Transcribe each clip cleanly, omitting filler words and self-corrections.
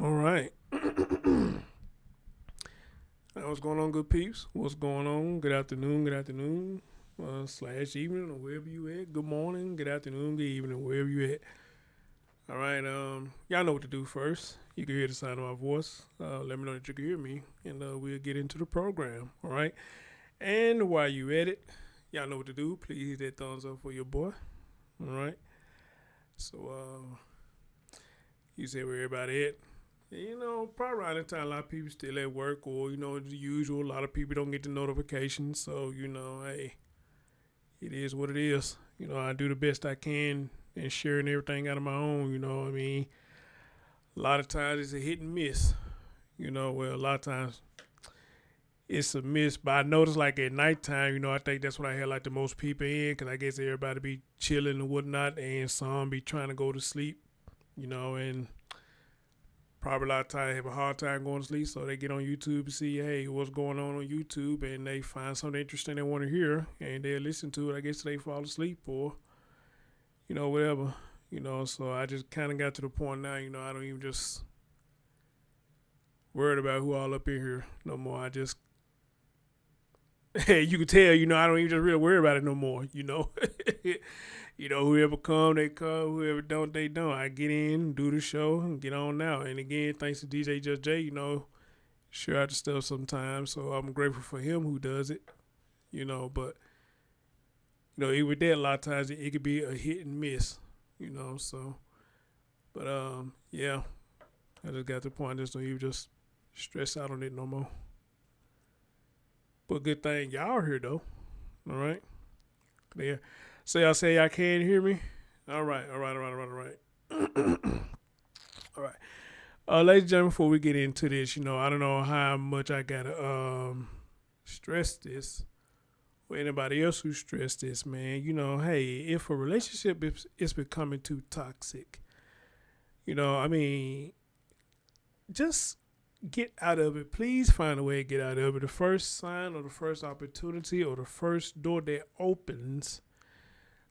All right. What's going on, good peeps? What's going on? Good afternoon, slash evening, or wherever you at. Good morning, good afternoon, good evening, wherever you at. All right. Y'all know what to do first. You can hear the sound of my voice. Let me know that you can hear me, and we'll get into the program. All right. And while you at it, y'all know what to do. Please hit that thumbs up for your boy. All right. So, you say where everybody at? Probably around the time a lot of people still at work or, the usual. A lot of people don't get the notifications. So, hey, it is what it is. I do the best I can and sharing everything out of my own, what I mean? A lot of times it's a hit and miss. A lot of times it's a miss. But I notice like at nighttime, I think that's when I have like the most people in because I guess everybody be chilling and whatnot and some be trying to go to sleep, and probably a lot of times have a hard time going to sleep, so they get on YouTube to see, hey, what's going on YouTube, and they find something interesting they want to hear, and they listen to it. I guess they fall asleep or, whatever. So I just kind of got to the point now, I don't even just worried about who all up in here no more. I just, hey, you can tell, I don't even just really worry about it no more, whoever come, they come. Whoever don't, they don't. I get in, do the show, and get on now. And again, thanks to DJ Just J, share out the stuff sometimes. So I'm grateful for him who does it, But, even with that, a lot of times it could be a hit and miss, So, but, yeah, I just got to the point. I just don't even just stress out on it no more. But good thing y'all are here, though. All right? Yeah. So y'all say y'all can't hear me? All right. All right. Ladies and gentlemen, before we get into this, I don't know how much I gotta stress this or anybody else who stress this, man. Hey, if a relationship is becoming too toxic, I mean, just get out of it. Please find a way to get out of it. The first sign or the first opportunity or the first door that opens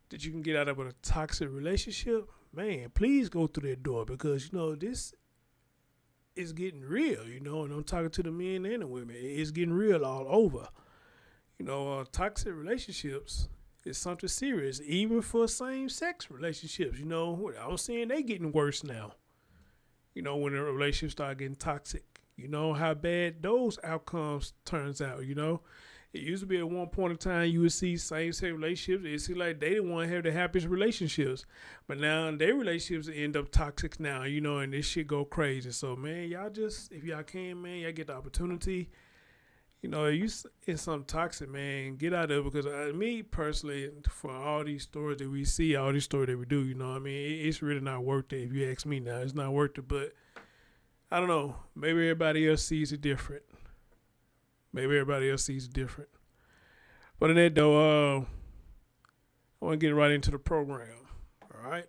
that you can get out of a toxic relationship, man, please go through that door because, this is getting real, and I'm talking to the men and the women. It's getting real all over. Toxic relationships is something serious, even for same-sex relationships. I'm saying they getting worse now, when the relationships start getting toxic. How bad those outcomes turns out, It used to be at one point in time you would see same-sex relationships. It seemed like they didn't want to have the happiest relationships. But now their relationships end up toxic now, and this shit go crazy. So, man, y'all just, if y'all can, man, y'all get the opportunity. If it's something toxic, man, get out of it. Because me personally, for all these stories that we see, all these stories that we do, it's really not worth it. If you ask me now, it's not worth it. But I don't know. Maybe everybody else sees it different. But in that though, I want to get right into the program. All right.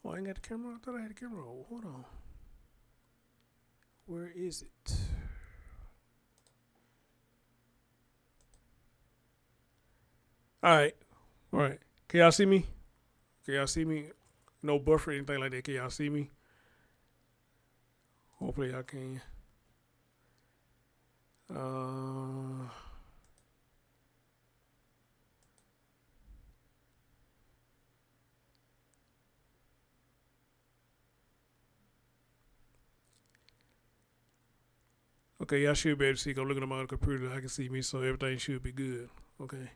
Oh, I ain't got the camera. I thought I had the camera. Oh, hold on. Where is it? All right. All right. Can y'all see me? No buffer or anything like that. Can y'all see me? Hopefully y'all can. Okay, y'all should be able to see. I'm looking at my computer. I can see me, so everything should be good. Okay.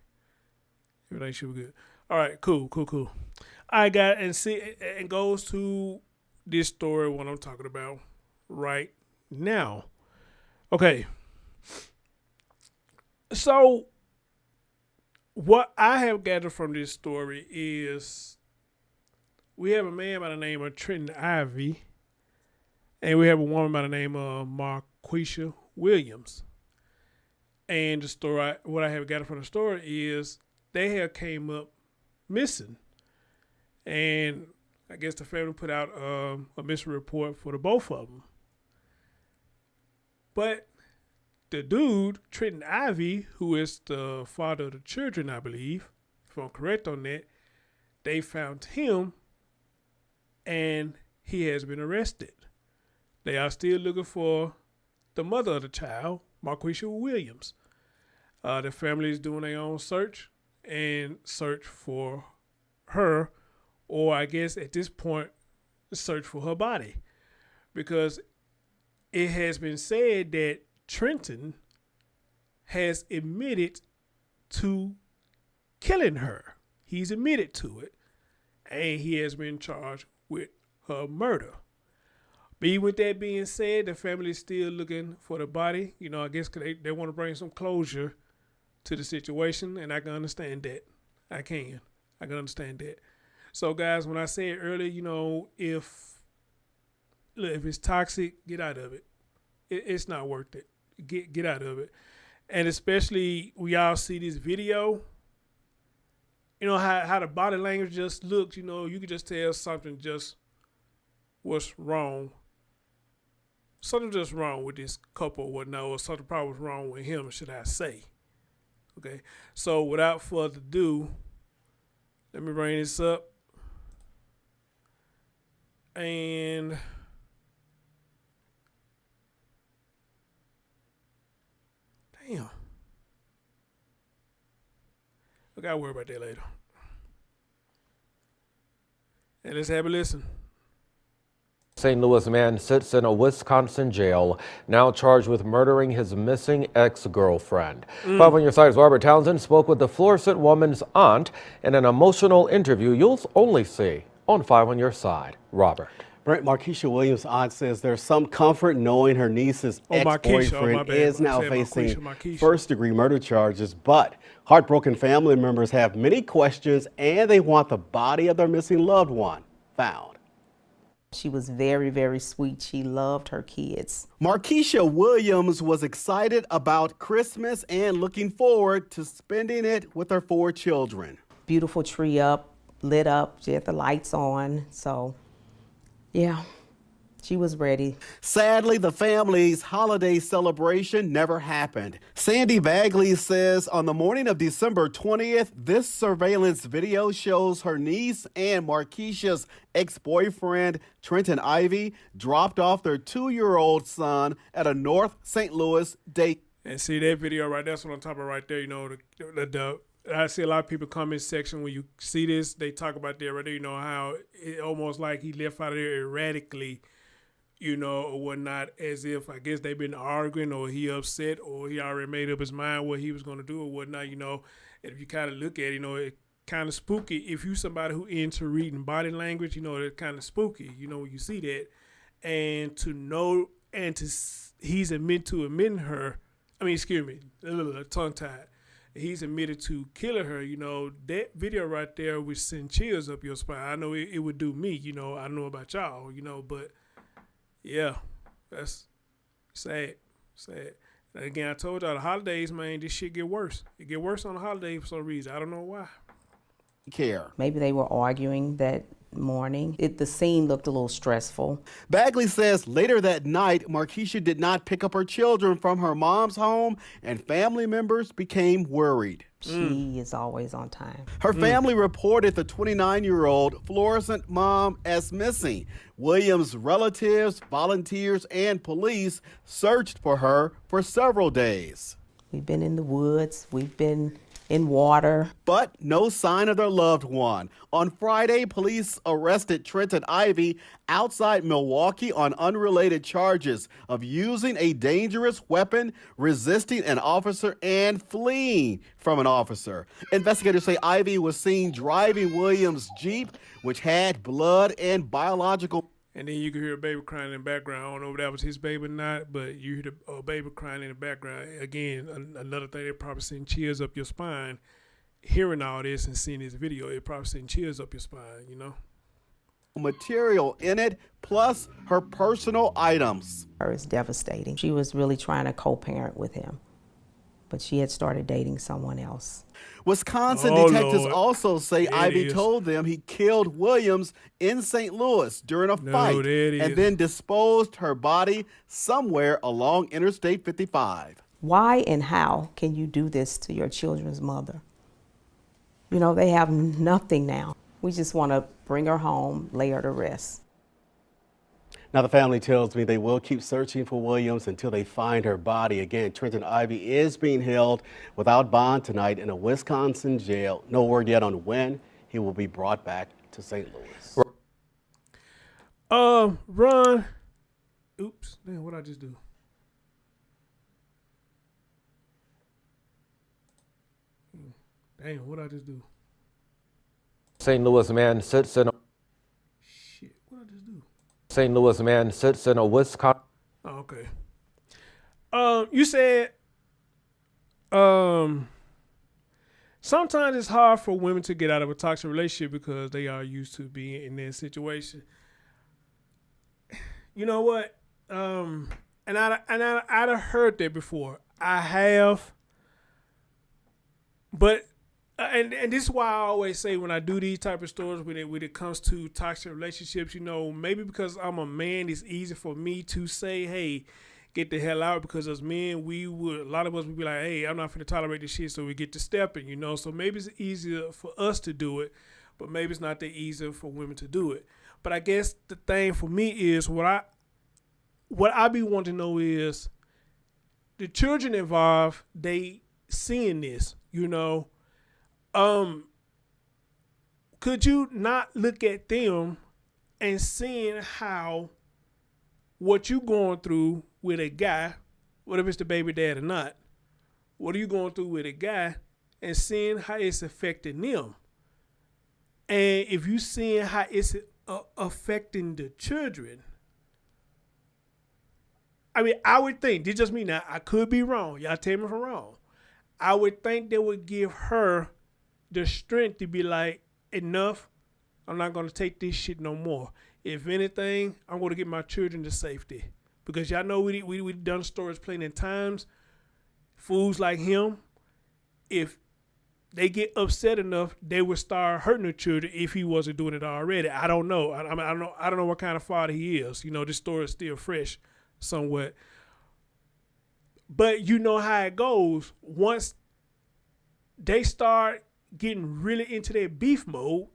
Everything should be good. All right, cool. I got and see it goes to this story what I'm talking about right now. Okay. So what I have gathered from this story is we have a man by the name of Trenton Ivy, and we have a woman by the name of Marquisha Williams. And the story, what I have gathered from the story is they have came up missing, and I guess the family put out a missing report for the both of them. But the dude, Trenton Ivy, who is the father of the children, I believe, if I'm correct on that, they found him and he has been arrested. They are still looking for the mother of the child, Marquisha Williams. The family is doing their own search for her, or I guess at this point, search for her body. Because it has been said that Trenton has admitted to killing her. He's admitted to it. And he has been charged with her murder. But with that being said, the family is still looking for the body. You know, I guess they want to bring some closure to the situation, and I can understand that. I can understand that. So, guys, when I said earlier, you know, if it's toxic, get out of it. It's not worth it. Get out of it. And especially we all see this video, you know, how the body language just looks, you know, you can just tell something just was wrong. Something just wrong with this couple or whatnot, or something probably was wrong with him, should I say. Okay, so without further ado, let me bring this up. And damn. I gotta worry about that later. And let's have a listen. St. Louis man sits in a Wisconsin jail, now charged with murdering his missing ex-girlfriend. 5 on Your Side's Robert Townsend spoke with the Florissant woman's aunt in an emotional interview you'll only see on 5 on Your Side. Robert. Brent, Marquisha Williams' aunt says there's some comfort knowing her niece's ex-boyfriend is now facing first-degree murder charges, but heartbroken family members have many questions and they want the body of their missing loved one found. She was very, very sweet. She loved her kids. Marquisha Williams was excited about Christmas and looking forward to spending it with her 4 children. Beautiful tree up, lit up, she had the lights on, so yeah, she was ready. Sadly, the family's holiday celebration never happened. Sandy Bagley says on the morning of December 20th, this surveillance video shows her niece and Marquisha's ex-boyfriend, Trenton Ivy, dropped off their 2-year-old son at a North St. Louis date. And see that video right, that's what I'm talking about right there, you know, I see a lot of people comment section when you see this, they talk about that right there, you know, how it almost like he left out of there erratically, you know, or whatnot, as if I guess they've been arguing or he upset or he already made up his mind what he was going to do or whatnot, you know. And if you kind of look at it, you know, it kind of spooky. If you somebody who into reading body language, you know, it's kind of spooky, you know, when you see that. And to know, and to, he's admitting her, tongue-tied. He's admitted to killing her, you know, that video right there would send chills up your spine. I know it would do me, you know, I don't know about y'all, you know, but yeah, that's sad. And again, I told y'all the holidays, man, this shit get worse. It get worse on the holidays for some reason. I don't know why. Maybe they were arguing that morning. The scene looked a little stressful. Bagley says later that night, Marquisha did not pick up her children from her mom's home and family members became worried. She is always on time. Her family reported the 29-year-old Florissant mom as missing. Williams' relatives, volunteers, and police searched for her for several days. We've been in the woods. We've been in water. But no sign of their loved one. On Friday, police arrested Trenton Ivy outside Milwaukee on unrelated charges of using a dangerous weapon, resisting an officer, and fleeing from an officer. Investigators say Ivy was seen driving Williams' Jeep, which had blood and biological. And then you can hear a baby crying in the background. I don't know if that was his baby or not, but you hear the baby crying in the background. Again, another thing that probably send chills up your spine. Hearing all this and seeing this video, it probably send chills up your spine, you know? Material in it, plus her personal items. It's devastating. She was really trying to co-parent with him, but she had started dating someone else. Wisconsin detectives also say Ivy told them he killed Williams in St. Louis during a fight and then disposed her body somewhere along Interstate 55. Why and how can you do this to your children's mother? You know, they have nothing now. We just want to bring her home, lay her to rest. Now, the family tells me they will keep searching for Williams until they find her body. Again, Trenton Ivy is being held without bond tonight in a Wisconsin jail. No word yet on when he will be brought back to St. Louis. Ron. Oops. Man, what'd I just do? Damn, what'd I just do? St. Louis man sits in Shit, what'd I just do? St. Louis man sits in a Wisconsin. Oh, okay. You said sometimes it's hard for women to get out of a toxic relationship because they are used to being in that situation. You know what? And I'd have heard that before. I have, but and this is why I always say when I do these type of stories when it comes to toxic relationships, you know, maybe because I'm a man, it's easy for me to say, hey, get the hell out, because as men, a lot of us would be like, hey, I'm not going to tolerate this shit, so we get to stepping, you know. So maybe it's easier for us to do it, but maybe it's not that easier for women to do it. But I guess the thing for me is what I be wanting to know is the children involved, they seeing this, you know. Could you not look at them and seeing how what you going through with a guy, whether it's the baby dad or not, what are you going through with a guy, and seeing how it's affecting them? And if you seeing how it's affecting the children, I mean, I would think, this just me now, I could be wrong. Y'all tell me if I'm wrong. I would think they would give her the strength to be like, enough, I'm not going to take this shit no more. If anything, I'm going to get my children to safety. Because y'all know we done stories plenty of times. Fools like him, if they get upset enough, they would start hurting the children if he wasn't doing it already. I don't know. I don't know what kind of father he is. You know, this story is still fresh somewhat. But you know how it goes. Once they start getting really into their beef mode,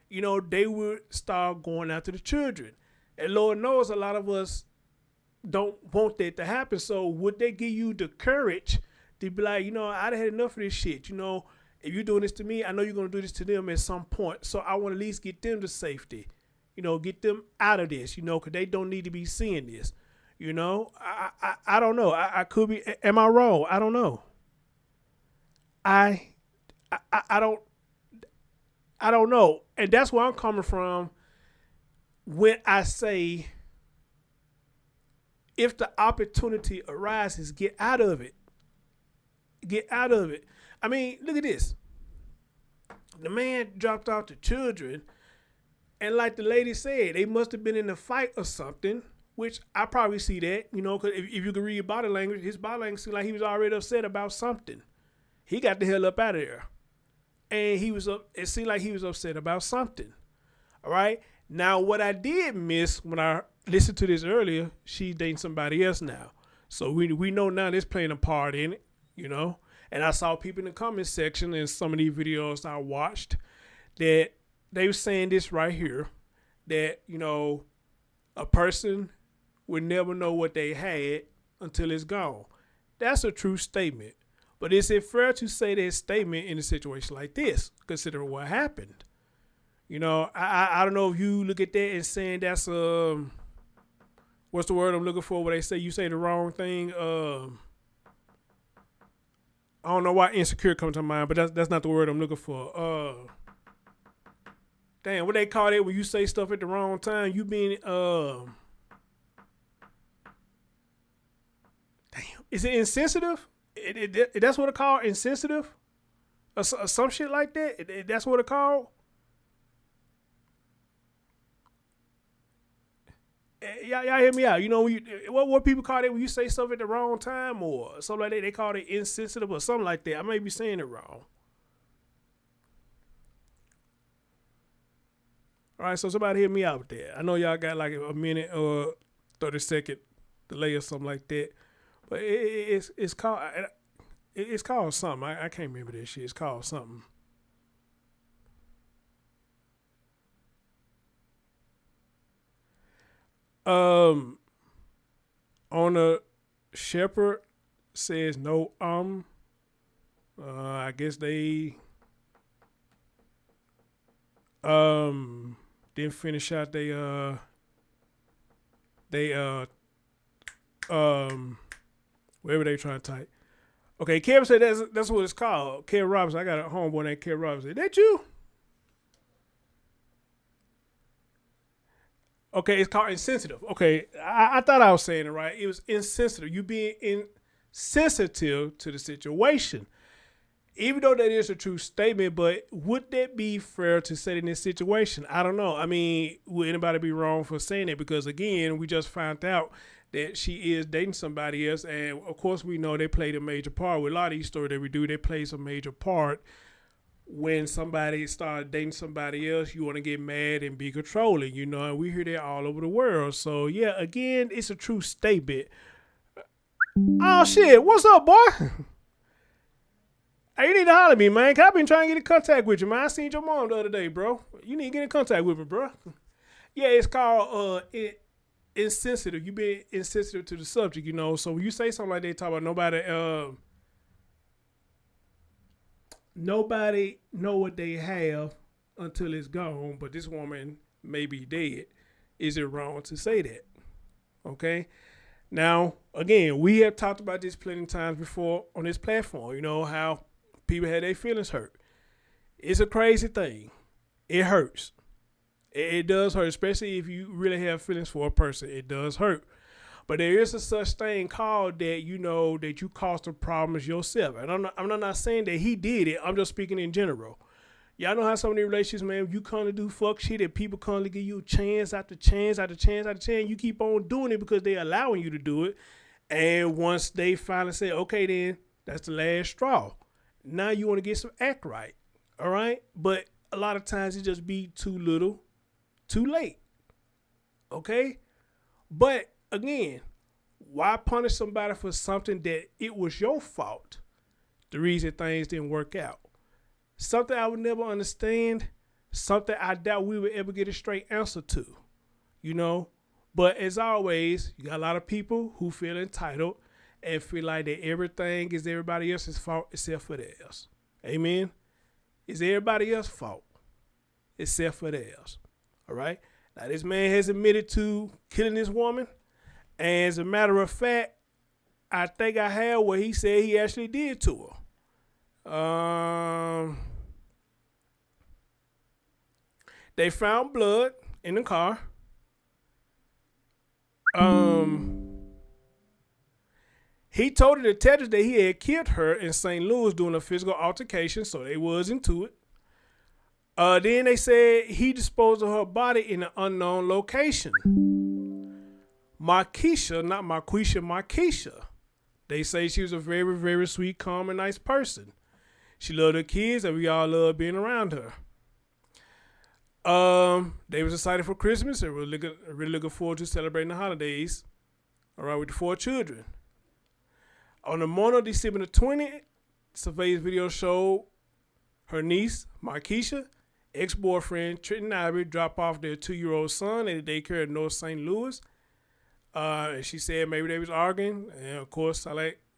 you know, they would start going after the children. And Lord knows a lot of us don't want that to happen. So would they give you the courage to be like, you know, I'd had enough of this shit. You know, if you're doing this to me, I know you're going to do this to them at some point. So I want to at least get them to safety, you know, get them out of this, you know, because they don't need to be seeing this. You know, I don't know. I could be, am I wrong? I don't know. I don't know. And that's where I'm coming from when I say, if the opportunity arises, get out of it. Get out of it. I mean, look at this. The man dropped off the children, and like the lady said, they must have been in a fight or something, which I probably see that, you know, because if you could read body language, his body language seemed like he was already upset about something. He got the hell up out of there. And it seemed like he was upset about something. All right. Now, what I did miss when I listened to this earlier, she's dating somebody else now. So we know now there's playing a part in it, you know. And I saw people in the comment section in some of these videos I watched that they were saying this right here, that, you know, a person would never know what they had until it's gone. That's a true statement. But is it fair to say that statement in a situation like this, considering what happened? You know, I don't know if you look at that and saying that's what's the word I'm looking for where they say you say the wrong thing. I don't know why insecure comes to mind, but that's not the word I'm looking for. Damn, what they call it when you say stuff at the wrong time? You being damn, is it insensitive? That's what it called, insensitive, or some shit like that. That's what it called. Y'all hear me out. You know, what people call it when you say stuff at the wrong time or something like that. They call it insensitive or something like that. I may be saying it wrong. All right, so somebody hear me out there. I know y'all got like a minute or 30-second delay or something like that. But it's called something. I can't remember this shit. It's called something. On the shepherd says no. I guess they didn't finish out whatever they trying to type. Okay, Kev said that's what it's called. Kev Robinson. I got a homeboy named Kev Robinson. Is that you? Okay, it's called insensitive. Okay, I thought I was saying it right. It was insensitive. You being insensitive to the situation. Even though that is a true statement, but would that be fair to say in this situation? I don't know. I mean, would anybody be wrong for saying it? Because again, we just found out that she is dating somebody else. And of course, we know they played a major part. With a lot of these stories that we do, they play a major part. When somebody starts dating somebody else, you want to get mad and be controlling, you know, and we hear that all over the world. So, yeah, again, it's a true statement. Oh, shit. What's up, boy? Hey, you need to holler at me, man. 'Cause I've been trying to get in contact with you, man. I seen your mom the other day, bro. You need to get in contact with me, bro. Yeah, it's called insensitive. You being insensitive to the subject, you know. So when you say something like that, talk about nobody know what they have until it's gone, but this woman may be dead. Is it wrong to say that? Okay. Now, again, we have talked about this plenty of times before on this platform, you know, how people had their feelings hurt. It's a crazy thing. It hurts. It does hurt, especially if you really have feelings for a person. It does hurt. But there is a such thing called that, you know, that you caused the problems yourself. And I'm not saying that he did it. I'm just speaking in general. Y'all know how some of the relationships, man, you kind of do fuck shit and people kind of give you chance after chance after chance after chance. You keep on doing it because they're allowing you to do it. And once they finally say, okay, then that's the last straw. Now you want to get some act right. All right. But a lot of times it just be too little, too late. Okay. But again, why punish somebody for something that it was your fault? The reason things didn't work out. Something I would never understand. Something I doubt we would ever get a straight answer to. You know? But as always, you got a lot of people who feel entitled and feel like that everything is everybody else's fault except for theirs. Amen? It's everybody else's fault except for theirs. All right? Now, this man has admitted to killing this woman. And as a matter of fact, I think I have what he said he actually did to her. They found blood in the car. He told the detectives that he had killed her in St. Louis during a physical altercation, so they was into it. Then they said he disposed of her body in an unknown location. Marquisha, not Marquisha, Marquisha. They say she was a very, very sweet, calm, and nice person. She loved her kids, and we all love being around her. They was excited for Christmas and were really looking forward to celebrating the holidays. All right, with the 4 children. On the morning of December the 20th, surveillance video showed her niece, Marquisha, ex-boyfriend, Trenton Ivy, drop off their 2-year-old son at the daycare in North St. Louis. And she said maybe they was arguing. And of course,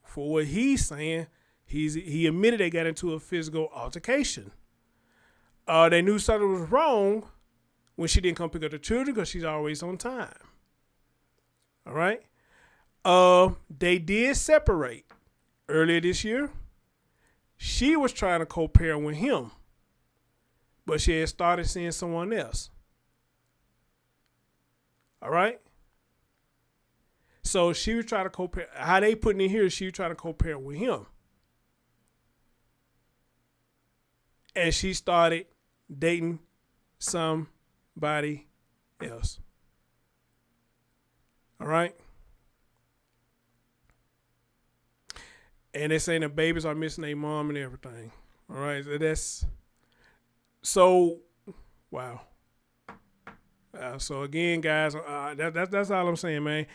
for what he's saying, he admitted they got into a physical altercation. They knew something was wrong when she didn't come pick up the children because she's always on time. All right. They did separate earlier this year. She was trying to co-parent with him, but she had started seeing someone else. All right. So she was trying to co-parent. How they putting it here, she was trying to co-parent with him. And she started dating somebody else. All right. And they're saying the babies are missing their mom and everything. All right. So wow. So again, guys, that's all I'm saying, man.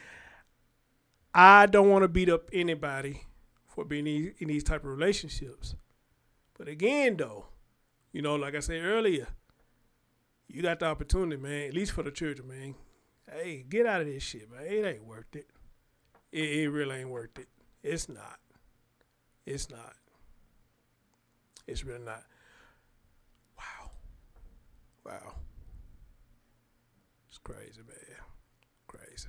I don't want to beat up anybody for being in these type of relationships. But again, though, you know, like I said earlier, you got the opportunity, man, at least for the children, man. Hey, get out of this shit, man. It ain't worth it. It really ain't worth it. It's not. It's not. It's really not. Wow. Wow. It's crazy, man. Crazy.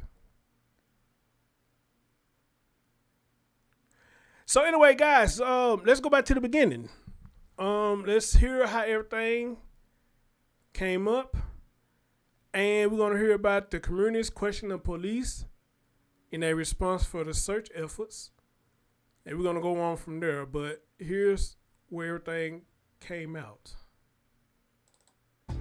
So anyway, guys, let's go back to the beginning. Let's hear how everything came up. And we're going to hear about the community's question of police in a response for the search efforts. And we're going to go on from there. But here's where everything came out.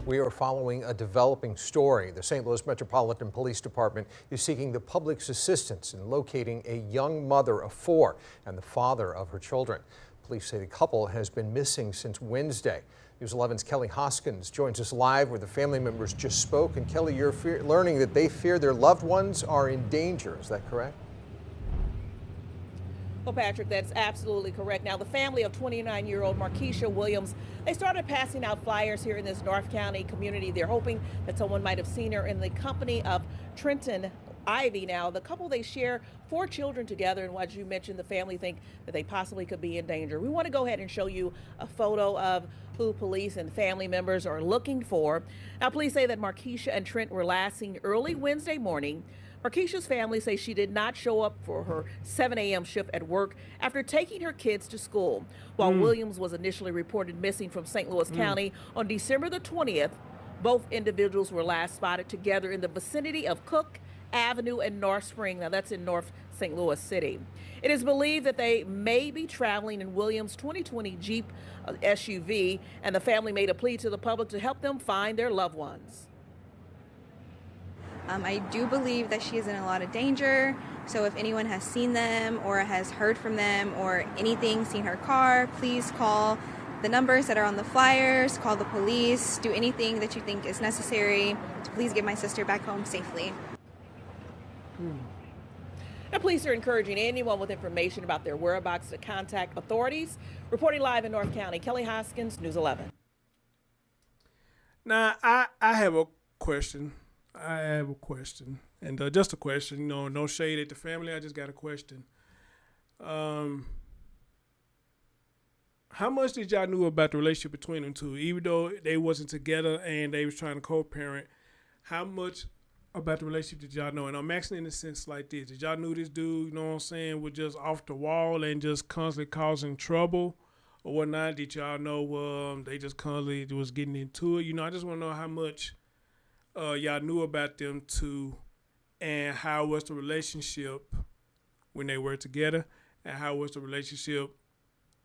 We are following a developing story. The St. Louis Metropolitan Police Department is seeking the public's assistance in locating a young mother of 4 and the father of her children. Police say the couple has been missing since Wednesday. News 11's Kelly Hoskins joins us live where the family members just spoke. And Kelly, you're learning that they fear their loved ones are in danger. Is that correct? Well, Patrick, that's absolutely correct. Now, the family of 29-year-old Marquisha Williams, they started passing out flyers here in this North County community. They're hoping that someone might have seen her in the company of Trenton Ivy. Now, the couple, they share 4 children together, and as you mentioned, the family think that they possibly could be in danger. We want to go ahead and show you a photo of who police and family members are looking for. Now, police say that Marquisha and Trent were last seen early Wednesday morning. Marquisha's family say she did not show up for her 7 a.m. shift at work after taking her kids to school, while Williams was initially reported missing from St. Louis County on December the 20th. Both individuals were last spotted together in the vicinity of Cook Avenue and North Spring. Now, that's in North St. Louis City. It is believed that they may be traveling in Williams' 2020 Jeep SUV, and the family made a plea to the public to help them find their loved ones. I do believe that she is in a lot of danger, so if anyone has seen them or has heard from them or anything, seen her car, please call the numbers that are on the flyers, call the police, do anything that you think is necessary to please get my sister back home safely. And police are encouraging anyone with information about their whereabouts to contact authorities. Reporting live in North County, Kelly Hoskins, News 11. Now, I have a question. And just a question, no shade at the family. I just got a question. How much did y'all know about the relationship between them two? Even though they wasn't together and they was trying to co-parent, how much about the relationship did y'all know? And I'm asking in a sense like this. Did y'all know this dude, was just off the wall and just constantly causing trouble or whatnot? Did y'all know they just constantly was getting into it? I just want to know how much y'all knew about them two, and how was the relationship when they were together, and how was the relationship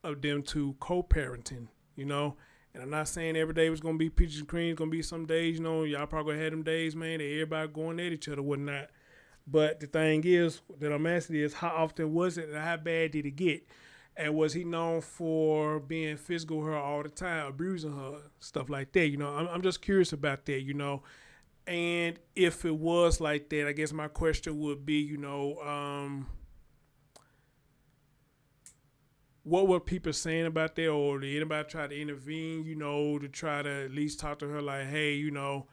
of them two co-parenting, And I'm not saying every day was going to be peaches and cream. It's going to be some days, y'all probably had them days, man, that everybody going at each other, whatnot. But the thing is, that I'm asking is, how often was it, and how bad did it get? And was he known for being physical with her all the time, abusing her, stuff like that? I'm just curious about that, And if it was like that, I guess my question would be, what were people saying about that? Or did anybody try to intervene, to try to at least talk to her like, hey, y'all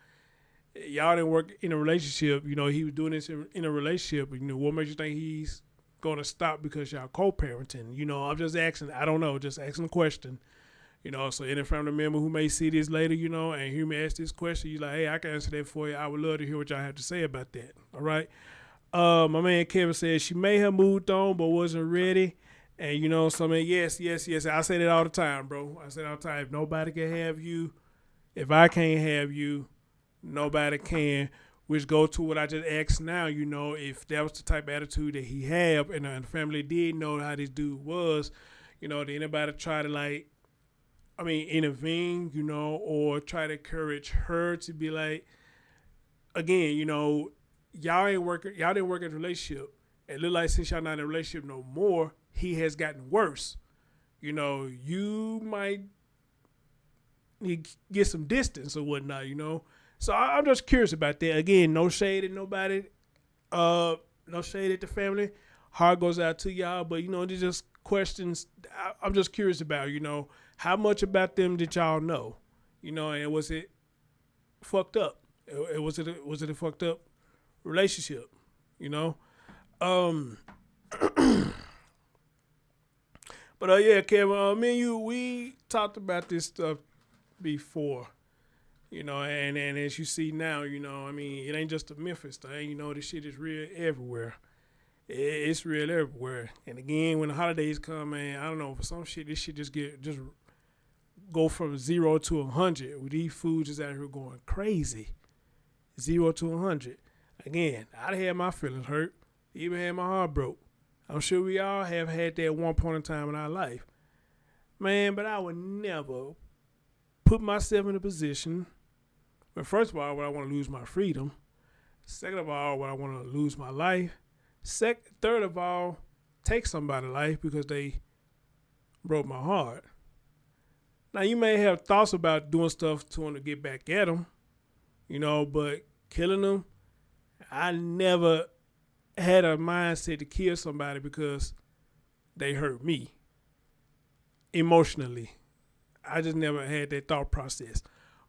didn't work in a relationship. He was doing this in a relationship. What makes you think he's going to stop because y'all co-parenting? I'm just asking. I don't know. Just asking a question. So any family member who may see this later, and hear me ask this question, you like, hey, I can answer that for you. I would love to hear what y'all have to say about that. All right. My man Kevin said she may have moved on, but wasn't ready. And yes. I say that all the time, bro. I say that all the time. If nobody can have you, if I can't have you, nobody can. Which go to what I just asked now, if that was the type of attitude that he had, and the family did know how this dude was, did anybody try to intervene, or try to encourage her to be like, again, y'all didn't work in a relationship. It look like since y'all not in a relationship no more, he has gotten worse. You might need to get some distance or whatnot, So I'm just curious about that. Again, no shade at nobody, no shade at the family. Heart goes out to y'all, but these just questions I'm just curious about, how much about them did y'all know? And was it fucked up? Was it a fucked up relationship, you know. But yeah, Kevin, me and you, we talked about this stuff before, you know, and as you see now, you know, I mean, it ain't just a Memphis thing, you know, this shit is real everywhere. It's real everywhere. And again, when the holidays come, man, I don't know, for some shit, this shit just go from 0 to 100. With these foods just out here going crazy. 0 to 100. Again, I'd had my feelings hurt, even had my heart broke. I'm sure we all have had that at one point in time in our life. Man, but I would never put myself in a position where, first of all, would I want to lose my freedom. Second of all, would I want to lose my life. Third of all, take somebody's life because they broke my heart. Now, you may have thoughts about doing stuff to them to get back at them, you know, but killing them, I never had a mindset to kill somebody because they hurt me emotionally. I just never had that thought process.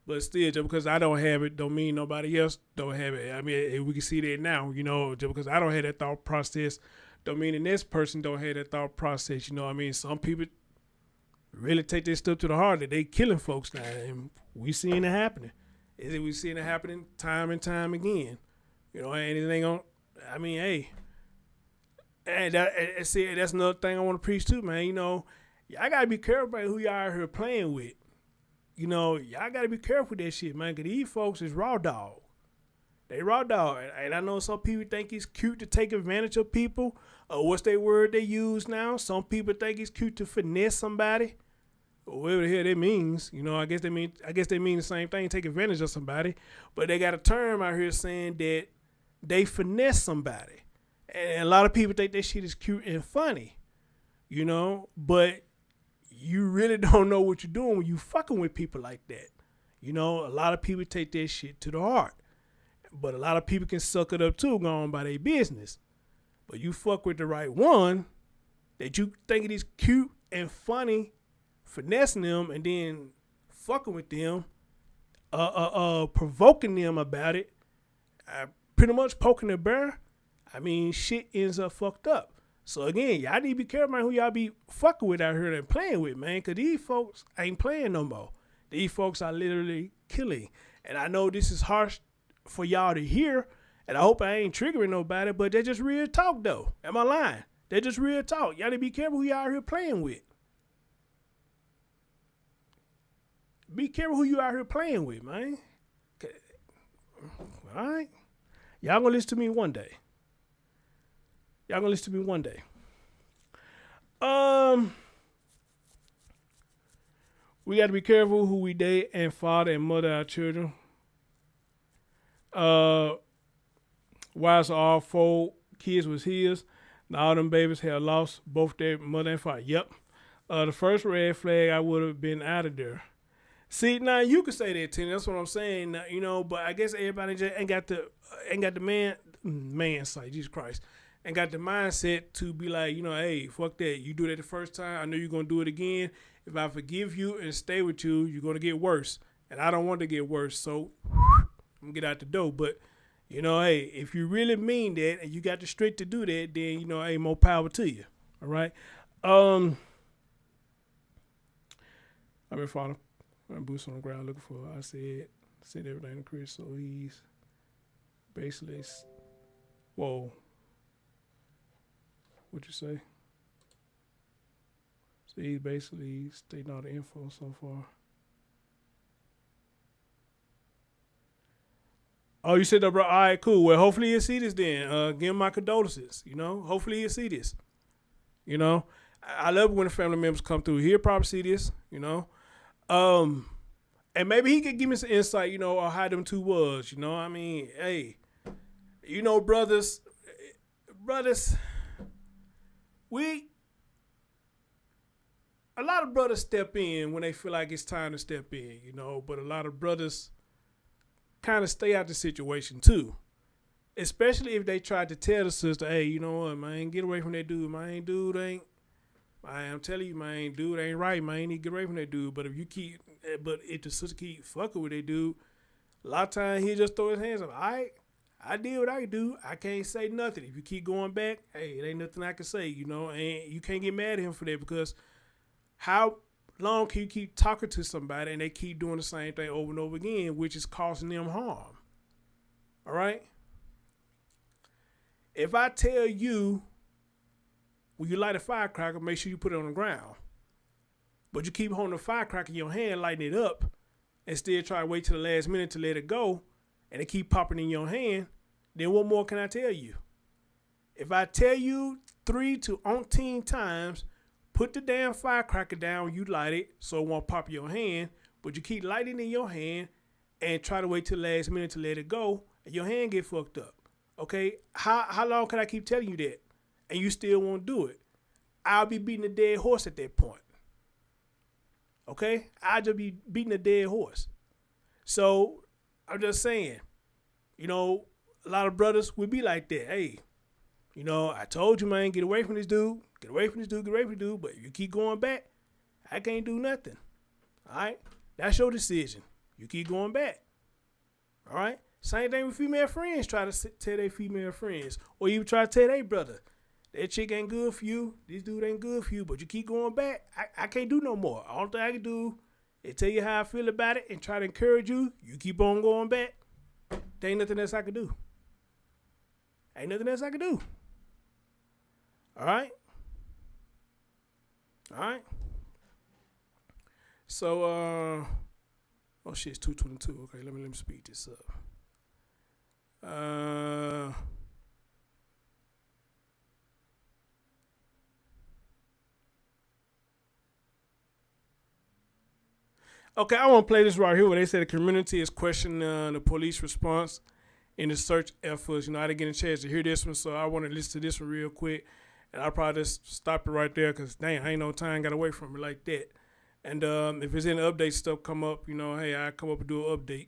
But still, just because I don't have it don't mean nobody else don't have it. I mean, we can see that now, you know, just because I don't have that thought process don't mean the next person don't have that thought process. You know what I mean? Some people really take this stuff to the heart that they killing folks now, and we seeing it happening. We seeing it happening time and time again. You know, and it ain't gonna, I mean, hey, and that's another thing I want to preach too, man. You know, y'all gotta be careful about who y'all out here playing with. You know, y'all gotta be careful with that shit, man, because these folks is raw dog. They raw dog. And I know some people think it's cute to take advantage of people. What's that word they use now? Some people think it's cute to finesse somebody. Or whatever the hell that means. You know, I guess they mean the same thing, take advantage of somebody. But they got a term out here saying that they finesse somebody. And a lot of people think that shit is cute and funny. You know, but you really don't know what you're doing when you fucking with people like that. You know, a lot of people take that shit to the heart. But a lot of people can suck it up too, going by their business. But you fuck with the right one that you think it is cute and funny, finessing them and then fucking with them, provoking them about it, pretty much poking the bear. I mean, shit ends up fucked up. So again, y'all need to be careful about who y'all be fucking with out here and playing with, man, because these folks ain't playing no more. These folks are literally killing. And I know this is harsh for y'all to hear, and I hope I ain't triggering nobody, but they're just real talk, though. Am I lying? They're just real talk. Y'all need to be careful who y'all out here playing with. Be careful who you out here playing with, man. All right? Y'all gonna listen to me one day. Y'all gonna listen to me one day. We got to be careful who we date and father and mother our children. Wives all 4 kids was his. Now all them babies had lost both their mother and father. Yep. The first red flag, I would have been out of there. See, now you could say that, Tim. That's what I'm saying. Now, you know, but I guess everybody just ain't got the man sight, Jesus Christ, and got the mindset to be like, you know, hey, fuck that. You do that the first time. I know you're gonna do it again. If I forgive you and stay with you, you're gonna get worse, and I don't want to get worse. So I'm gonna get out the door. But you know, hey, if you really mean that and you got the strength to do that, then you know, hey, more power to you. All right. I've been following. Boots on the ground looking for. I said everything to Chris, so he's basically. Whoa. What'd you say? So he's basically stating all the info so far. Oh, you said that, bro. All right, cool. Well, hopefully you'll see this then. Give him my condolences. You know, hopefully you'll see this. You know, I love when the family members come through. He'll probably see this. You know. And maybe he could give me some insight, you know, on how them two was, you know. I mean, hey, you know, brothers, a lot of brothers step in when they feel like it's time to step in, you know, but a lot of brothers kind of stay out the situation too. Especially if they try to tell the sister, hey, you know what, man, get away from that dude, man, dude ain't. I'm telling you, man, dude ain't right, man. You need to get away from that dude. But if the sister keep fucking with that dude, a lot of times he just throw his hands up. All right, I did what I could do. I can't say nothing. If you keep going back, hey, it ain't nothing I can say, you know, and you can't get mad at him for that, because how long can you keep talking to somebody and they keep doing the same thing over and over again, which is causing them harm? All right? If I tell you, when you light a firecracker, make sure you put it on the ground, but you keep holding the firecracker in your hand, lighting it up, and still try to wait till the last minute to let it go, and it keep popping in your hand, then what more can I tell you? If I tell you 3 to 18 times, put the damn firecracker down when you light it so it won't pop in your hand, but you keep lighting it in your hand and try to wait till the last minute to let it go, and your hand get fucked up. Okay? How long can I keep telling you that? And you still won't do it? I'll be beating a dead horse at that point. Okay? I'll just be beating a dead horse. So I'm just saying, you know, a lot of brothers would be like that. Hey, you know, I told you, man, get away from this dude. Get away from this dude. Get away from this dude. But if you keep going back, I can't do nothing. All right? That's your decision. You keep going back. All right? Same thing with female friends. Try to tell their female friends. Or even try to tell their brother, that chick ain't good for you. This dude ain't good for you. But you keep going back. I can't do no more. All thing I can do is tell you how I feel about it and try to encourage you. You keep on going back. There ain't nothing else I can do. Ain't nothing else I can do. All right? All right? So, oh shit, it's 2:22. Okay, let me speed this up. Okay, I want to play this right here where they say the community is questioning the police response in the search efforts. You know, I didn't get a chance to hear this one, so I want to listen to this one real quick. And I'll probably just stop it right there because, dang, I ain't no time got away from it like that. And if there's any update stuff come up, you know, hey, I'll come up and do an update.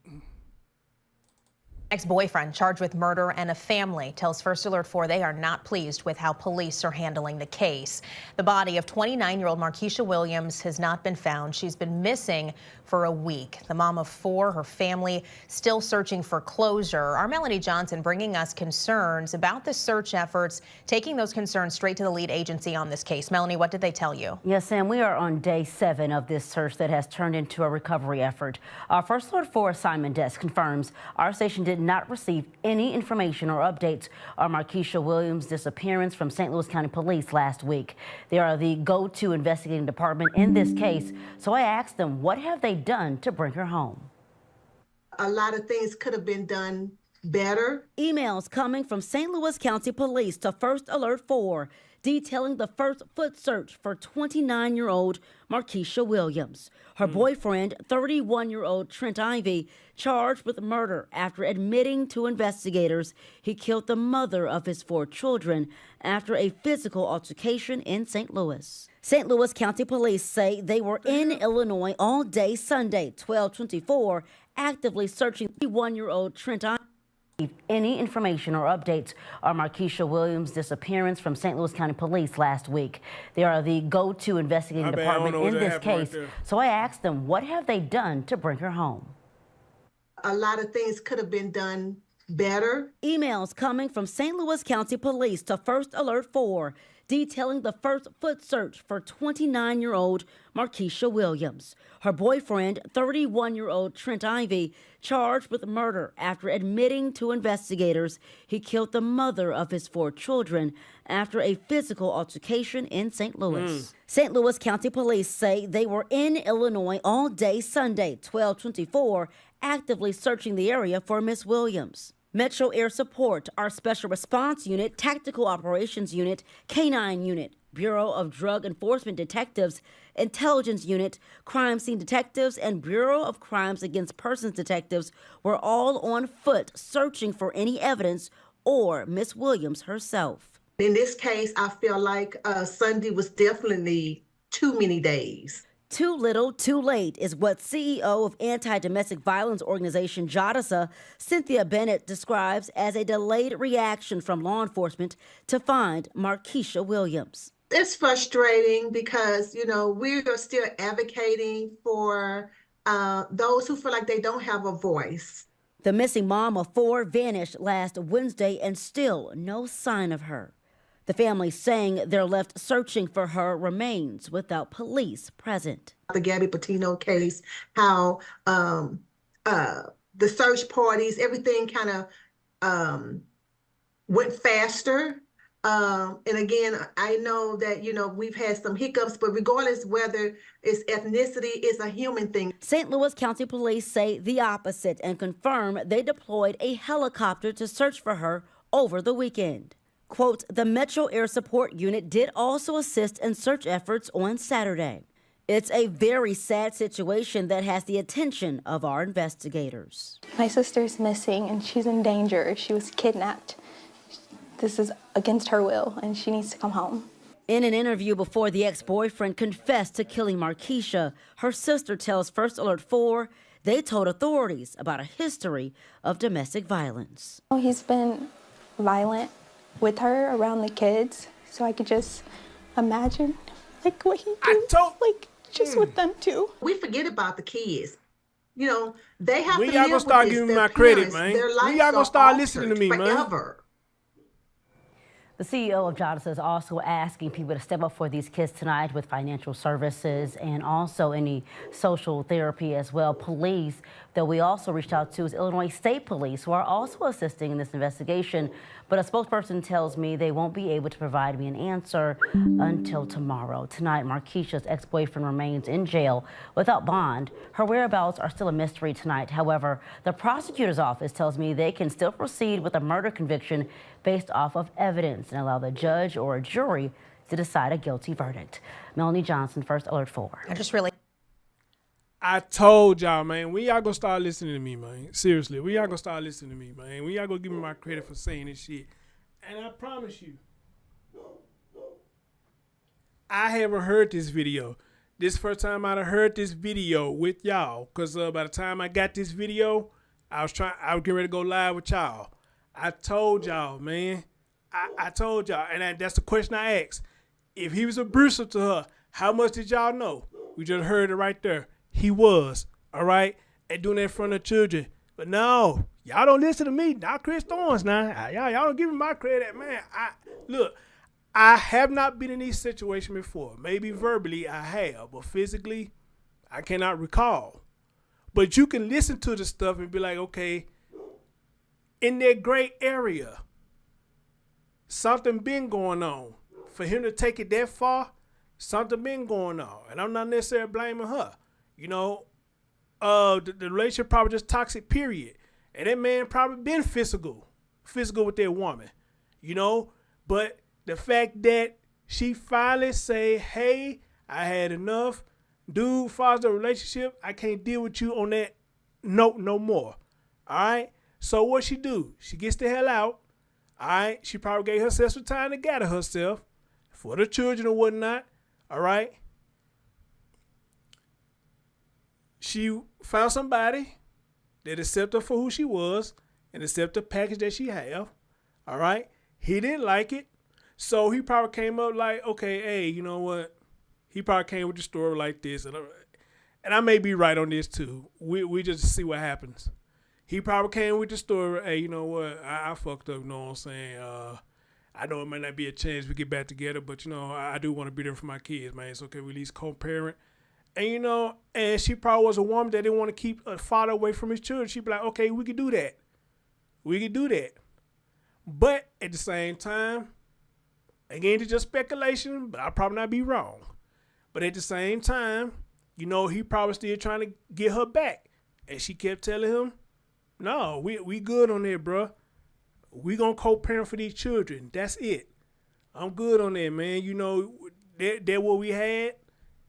Ex-boyfriend charged with murder and a family tells First Alert 4 they are not pleased with how police are handling the case. The body of 29-year-old Marquisha Williams has not been found. She's been missing for a week. The mom of 4, her family, still searching for closure. Our Melanie Johnson bringing us concerns about the search efforts, taking those concerns straight to the lead agency on this case. Melanie, what did they tell you? Yes, Sam, we are on day 7 of this search that has turned into a recovery effort. Our First Alert 4 assignment desk confirms our station did not receive any information or updates on Marquisha Williams' disappearance from St. Louis County Police last week. They are the go-to investigating department in this case, so I asked them, what have they done to bring her home? A lot of things could have been done better. Emails coming from St. Louis County Police to First Alert 4 detailing the first foot search for 29-year-old Marquisha Williams. Her boyfriend, 31-year-old Trenton Ivy, charged with murder after admitting to investigators he killed the mother of his 4 children after a physical altercation in St. Louis. St. Louis County Police say they were in Illinois all day Sunday, 12/24, actively searching 31-year-old Trenton Ivy. Any information or updates on Marquisha Williams' disappearance from St. Louis County Police last week. They are the go-to investigating department in this case, so I asked them, what have they done to bring her home? A lot of things could have been done better. Emails coming from St. Louis County Police to First Alert 4 detailing the first foot search for 29-year-old Marquisha Williams. Her boyfriend, 31-year-old Trenton Ivy, charged with murder after admitting to investigators he killed the mother of his 4 children after a physical altercation in St. Louis. St. Louis County Police say they were in Illinois all day Sunday, 12/24, actively searching the area for Miss Williams. Metro Air Support, our Special Response Unit, Tactical Operations Unit, K-9 Unit, Bureau of Drug Enforcement Detectives, Intelligence Unit, Crime Scene Detectives, and Bureau of Crimes Against Persons Detectives were all on foot searching for any evidence or Miss Williams herself. In this case, I feel like Sunday was definitely too many days. Too little, too late is what CEO of anti-domestic violence organization JADASA, Cynthia Bennett, describes as a delayed reaction from law enforcement to find Marquisha Williams. It's frustrating because, you know, we are still advocating for those who feel like they don't have a voice. The missing mom of 4 vanished last Wednesday and still no sign of her. The family saying they're left searching for her remains without police present. The Gabby Patino case, how the search parties, everything kind of went faster. And again, I know that, we've had some hiccups, but regardless whether it's ethnicity, it's a human thing. St. Louis County Police say the opposite and confirm they deployed a helicopter to search for her over the weekend. Quote, the Metro Air Support Unit did also assist in search efforts on Saturday. It's a very sad situation that has the attention of our investigators. My sister's missing and she's in danger. She was kidnapped. This is against her will and she needs to come home. In an interview before the ex-boyfriend confessed to killing Marquisha, her sister tells First Alert 4 they told authorities about a history of domestic violence. He's been violent with her around the kids, so I could just imagine what he do, with them too. We forget about the kids. They have to When y'all live gonna start with this. giving me Their my credit, parents, man? their When lives y'all gonna are start listening to altered me, man? forever. The CEO of Jada is also asking people to step up for these kids tonight with financial services and also any social therapy as well. Police that we also reached out to is Illinois State Police, who are also assisting in this investigation. But a spokesperson tells me they won't be able to provide me an answer until tomorrow. Tonight, Marquisha's ex-boyfriend remains in jail without bond. Her whereabouts are still a mystery tonight. However, the prosecutor's office tells me they can still proceed with a murder conviction based off of evidence and allow the judge or a jury to decide a guilty verdict. Melanie Johnson, First Alert 4. I told y'all, man, when y'all gonna start listening to me, man? Seriously, when y'all gonna start listening to me, man? When y'all gonna give me my credit for saying this shit? And I promise you, I haven't heard this video. This first time I'd have heard this video with y'all, because by the time I got this video, I was getting ready to go live with y'all. I told y'all, man. I told y'all, and that's the question I asked. If he was abusive to her, how much did y'all know? We just heard it right there. He was, all right, and doing that in front of children. But no, y'all don't listen to me. Not Chris Thorns now. Y'all don't give me my credit, man. Look, I have not been in these situations before. Maybe verbally I have, but physically I cannot recall. But you can listen to the stuff and be like, okay, in that gray area, something been going on. For him to take it that far, something been going on. And I'm not necessarily blaming her. The relationship probably just toxic, period. And that man probably been physical with that woman, But the fact that she finally say, hey, I had enough. Dude, far as the relationship, I can't deal with you on that note no more. All right? So what she do? She gets the hell out. All right? She probably gave herself some time to gather herself for the children or whatnot. All right? She found somebody that accepted her for who she was and accepted the package that she have. All right? He didn't like it. So he probably came up like, okay, hey, you know what? He probably came with the story like this. And I may be right on this too. We just see what happens. He probably came with the story, hey, you know what? I fucked up, you know what I'm saying? I know it might not be a chance we get back together, but, I do want to be there for my kids, man. It's okay, we at least co-parent. And, and she probably was a woman that didn't want to keep a father away from his children. She'd be like, okay, we could do that. But at the same time, again, it's just speculation, but I'll probably not be wrong. But at the same time, he probably still trying to get her back. And she kept telling him, no, we good on there, bro. We gonna co-parent for these children. That's it. I'm good on that, man. That what we had,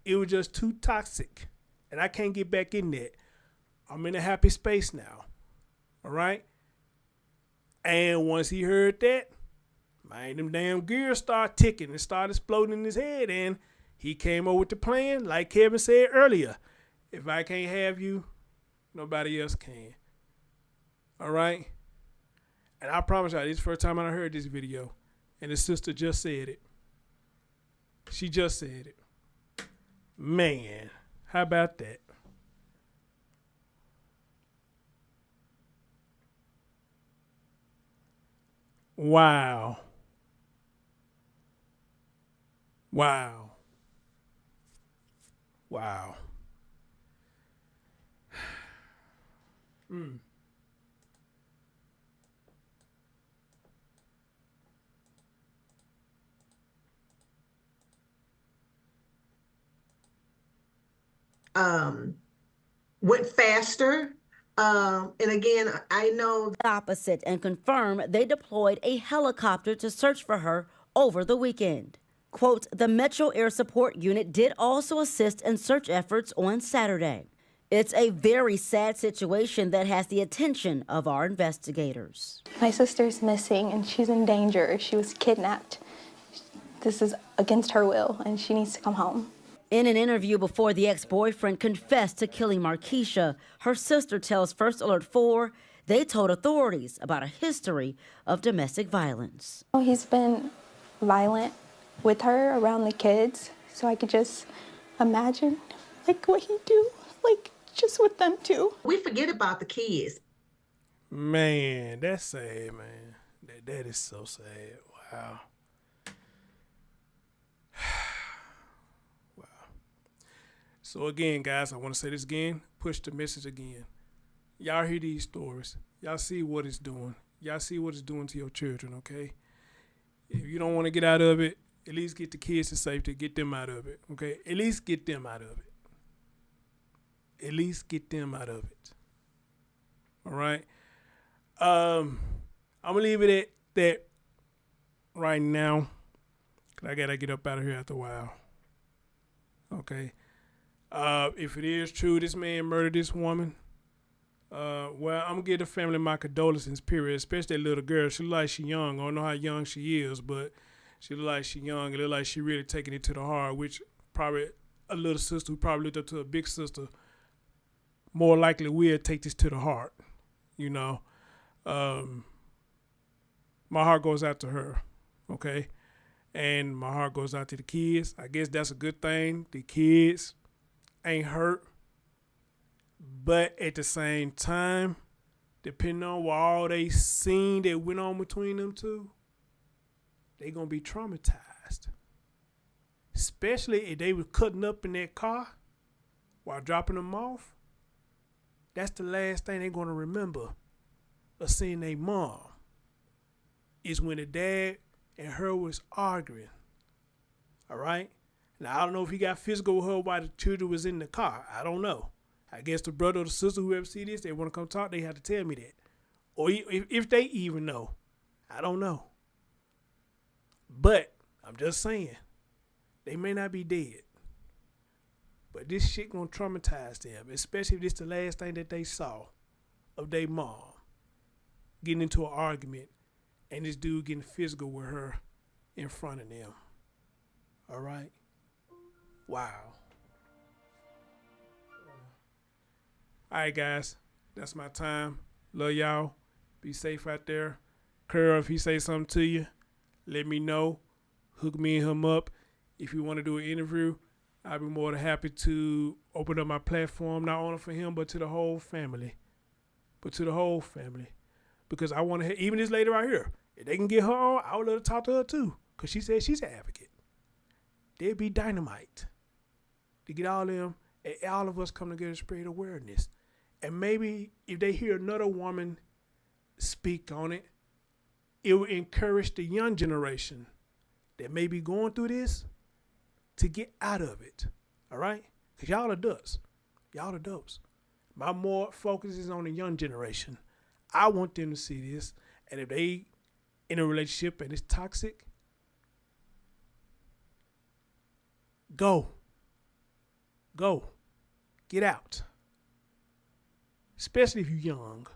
it was just too toxic. And I can't get back in that. I'm in a happy space now. All right? And once he heard that, man, them damn gears start ticking and start exploding in his head. And he came up with the plan, like Kevin said earlier. If I can't have you, nobody else can. All right? And I promise y'all, this is the first time I heard this video. And his sister just said it. She just said it. Man, how about that? Wow. Wow. Wow. Mm. Went faster. And again, I know Opposite and confirm they deployed a helicopter to search for her over the weekend. Quote, the Metro Air Support Unit did also assist in search efforts on Saturday. It's a very sad situation that has the attention of our investigators. My sister's missing and she's in danger. She was kidnapped. This is against her will and she needs to come home. In an interview before the ex-boyfriend confessed to killing Marquisha, her sister tells First Alert 4 they told authorities about a history of domestic violence. He's been violent with her around the kids, so I could just imagine like what he'd do, like just with them too. we forget about the kids. Man, that's sad, man. That is so sad. Wow. Wow. So again, guys, I want to say this again. Push the message again. Y'all hear these stories. Y'all see what it's doing. Y'all see what it's doing to your children, okay? If you don't want to get out of it, at least get the kids to safety. Get them out of it, okay? At least get them out of it. At least get them out of it. All right? I'm going to leave it at that right now. Because I got to get up out of here after a while. Okay? If it is true this man murdered this woman, well, I'm going to give the family my condolences, period. Especially that little girl. She look like she young. I don't know how young she is, but she look like she young. It look like she really taking it to the heart, which probably a little sister who probably looked up to a big sister more likely will take this to the heart, you know. My heart goes out to her, okay? And my heart goes out to the kids. I guess that's a good thing. The kids ain't hurt. But at the same time, depending on what all they seen that went on between them two, they going to be traumatized. Especially if they were cutting up in that car while dropping them off. That's the last thing they're going to remember of seeing their mom is when the dad and her was arguing. All right? Now, I don't know if he got physical with her while the children was in the car. I don't know. I guess the brother or the sister, whoever see this, they want to come talk, they have to tell me that. Or if they even know. I don't know. But I'm just saying, they may not be dead. But this shit gonna traumatize them, especially if this the last thing that they saw of their mom getting into an argument and this dude getting physical with her in front of them. All right? Wow. All right, guys. That's my time. Love y'all. Be safe out there. Curl, if he say something to you, let me know. Hook me and him up. If you want to do an interview, I'll be more than happy to open up my platform, not only for him, but to the whole family. Because I want to, even this lady right here, if they can get her on, I would love to talk to her too. Because she said she's an advocate. They'd be dynamite to get all them and all of us come together and spread awareness. And maybe if they hear another woman speak on it, it will encourage the young generation that may be going through this to get out of it. All right? Because y'all are adults. Y'all are adults. My more focus is on the young generation. I want them to see this. And if they in a relationship and it's toxic, go. Get out. Especially if you're young.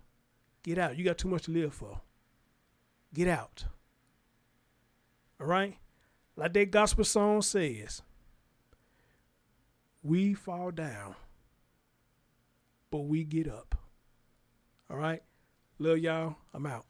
Get out. You got too much to live for. Get out. All right? Like that gospel song says, we fall down, but we get up. All right? Love y'all. I'm out.